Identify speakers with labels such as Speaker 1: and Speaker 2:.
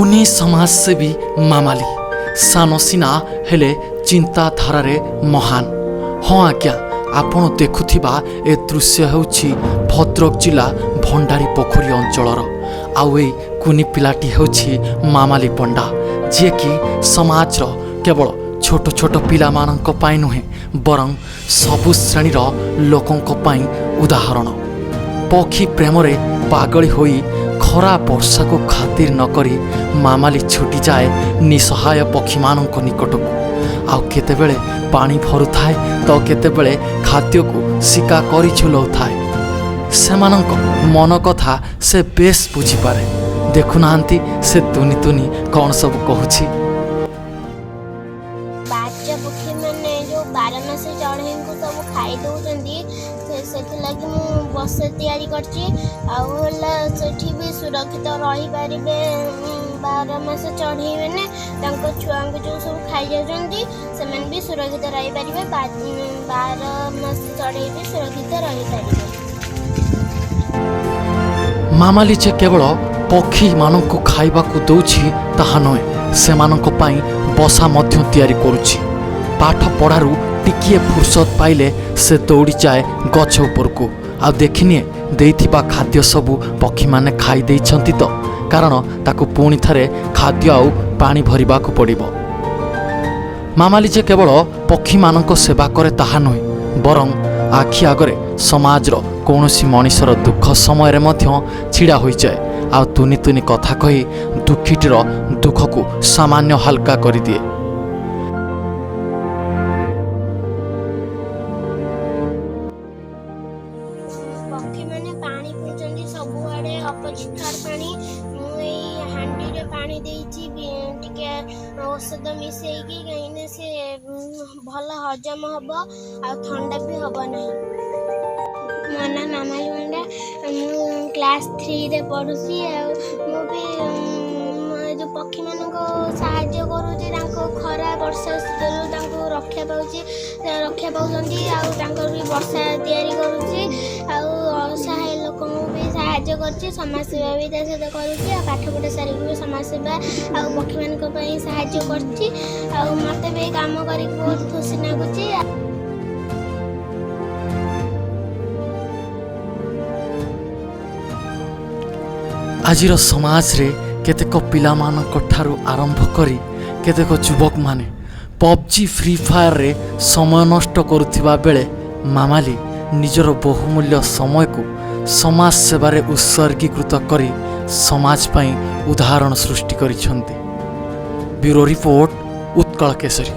Speaker 1: କୁନି ସମାଜସେବୀ ମାମାଲି ସାନ ସିନା ହେଲେ ଚିନ୍ତାଧାରାରେ ମହାନ। ହଁ ଆଜ୍ଞା, ଆପଣ ଦେଖୁଥିବା ଏ ଦୃଶ୍ୟ ହେଉଛି ଭଦ୍ରକ ଜିଲ୍ଲା ଭଣ୍ଡାରୀ ପୋଖରୀ ଅଞ୍ଚଳର। ଆଉ ଏଇ କୁନି ପିଲାଟି ହେଉଛି ମାମାଲି ପଣ୍ଡା, ଯିଏକି ସମାଜର କେବଳ ଛୋଟ ଛୋଟ ପିଲାମାନଙ୍କ ପାଇଁ ନୁହେଁ ବରଂ ସବୁ ଶ୍ରେଣୀର ଲୋକଙ୍କ ପାଇଁ ଉଦାହରଣ। ପକ୍ଷୀ ପ୍ରେମରେ ପାଗଳି ହୋଇ ଖରା ବର୍ଷାକୁ ଖାତିର ନକରି ମାମାଲି ଛୁଟିଯାଏ ନିଃସହାୟ ପକ୍ଷୀମାନଙ୍କ ନିକଟକୁ। ଆଉ କେତେବେଳେ ପାଣି ଭରୁଥାଏ ତ କେତେବେଳେ ଖାଦ୍ୟକୁ ଶିକା କରି ଝୁଲଉଥାଏ। ସେମାନଙ୍କ ମନ କଥା ସେ ବେଶ ବୁଝିପାରେ। ଦେଖୁନାହାନ୍ତି ସେ ତୁନି ତୁନି କ'ଣ ସବୁ କହୁଛି।
Speaker 2: ବାଜ ପକ୍ଷୀ ମାନେ ଯେଉଁ ବାରମାସୀ ଚଢ଼େଇଙ୍କୁ ସବୁ ଖାଇ ଦେଉଛନ୍ତି, ସେଥିଲାଗି ମୁଁ ବସା ତିଆରି କରିଛି। ଆଉ ହେଲା ସେଠି ବି ସୁରକ୍ଷିତ ରହିପାରିବେ ବାରମାସ ଚଢ଼େଇ ମାନେ, ତାଙ୍କ ଛୁଆଙ୍କୁ ଯେଉଁ ସବୁ ଖାଇଯାଉଛନ୍ତି ସେମାନେ ବି ସୁରକ୍ଷିତ ରହିପାରିବେ, ବାରମାସ ଚଢ଼େଇ ବି ସୁରକ୍ଷିତ ରହିପାରିବେ।
Speaker 1: ମାମାଲି ଯେ କେବଳ ପକ୍ଷୀମାନଙ୍କୁ ଖାଇବାକୁ ଦେଉଛି ତାହା ନୁହେଁ, ସେମାନଙ୍କ ପାଇଁ ବସା ମଧ୍ୟ ତିଆରି କରୁଛି। ପାଠ ପଢ଼ାରୁ ଟିକିଏ ଫୁର୍ସତ ପାଇଲେ ସେ ଦୌଡ଼ିଯାଏ ଗଛ ଉପରକୁ ଆଉ ଦେଖିନିଏ ଦେଇଥିବା ଖାଦ୍ୟ ସବୁ ପକ୍ଷୀମାନେ ଖାଇ ଦେଇଛନ୍ତି ତ, କାରଣ ତାକୁ ପୁଣି ଥରେ ଖାଦ୍ୟ ଆଉ ପାଣି ଭରିବାକୁ ପଡ଼ିବ। ମାମାଲି ଯେ କେବଳ ପକ୍ଷୀମାନଙ୍କ ସେବା କରେ ତାହା ନୁହେଁ, ବରଂ ଆଖି ଆଗରେ ସମାଜର କୌଣସି ମଣିଷର ଦୁଃଖ ସମୟରେ ମଧ୍ୟ ଛିଡ଼ା ହୋଇଯାଏ ଆଉ ତୁନି ତୁନି କଥା କହି ଦୁଃଖୀଟିର ଦୁଃଖକୁ ସାମାନ୍ୟ ହାଲକା କରିଦିଏ।
Speaker 2: ପକ୍ଷୀମାନେ ପାଣି ପିଉଛନ୍ତି ସବୁଆଡ଼େ ଅପରିଷ୍କାର ପାଣି। ମୁଁ ଏଇ ହାଣ୍ଡିରେ ପାଣି ଦେଇଛି ଟିକେ ଔଷଧ ମିଶେଇକି, କାହିଁକିନା ସେ ଭଲ ହଜମ ହେବ ଆଉ ଥଣ୍ଡା ବି ହେବ ନାହିଁ। ମୋ ନାଁ ମାମାଲି ପଣ୍ଡା, ମୁଁ କ୍ଲାସ୍ 3ରେ ପଢ଼ୁଛି। ଆଉ ମୁଁ ବି ଯେଉଁ ପକ୍ଷୀମାନଙ୍କୁ ସାହାଯ୍ୟ କରୁଛି, ତାଙ୍କୁ ଖରା ବର୍ଷା ଶୀତରୁ ତାଙ୍କୁ ରକ୍ଷା ପାଉଛନ୍ତି ଆଉ ତାଙ୍କର ବି ବସା ତିଆରି କରୁଛି। ଆଉ ଅସହାୟ ଲୋକଙ୍କୁ ବି ସାହାଯ୍ୟ କରୁଛି, ସମାଜସେବା ବି ତା ସହିତ କରୁଛି। ଆଉ ପାଠପଢ଼ା ସାରିକି ବି ସମାଜସେବା ଆଉ ପକ୍ଷୀମାନଙ୍କ ପାଇଁ ସାହାଯ୍ୟ କରୁଛି। ଆଉ ମୋତେ ବି କାମ କରିକି ବହୁତ ଖୁସି ଲାଗୁଛି।
Speaker 1: ଆଜିର ସମାଜରେ କେତେକ ପିଲାମାନଙ୍କ ଠାରୁ ଆରମ୍ଭ କରି କେତେକ ଯୁବକମାନେ ପବ୍ଜି ଫ୍ରି ଫାୟାରରେ ସମୟ ନଷ୍ଟ କରୁଥିବା ବେଳେ ମାମାଲି ନିଜର ବହୁମୂଲ୍ୟ ସମୟକୁ ସମାଜ ସେବାରେ ଉତ୍ସର୍ଗୀକୃତ କରି ସମାଜ ପାଇଁ ଉଦାହରଣ ସୃଷ୍ଟି କରିଛନ୍ତି। Bureau report, Utkal Keshari.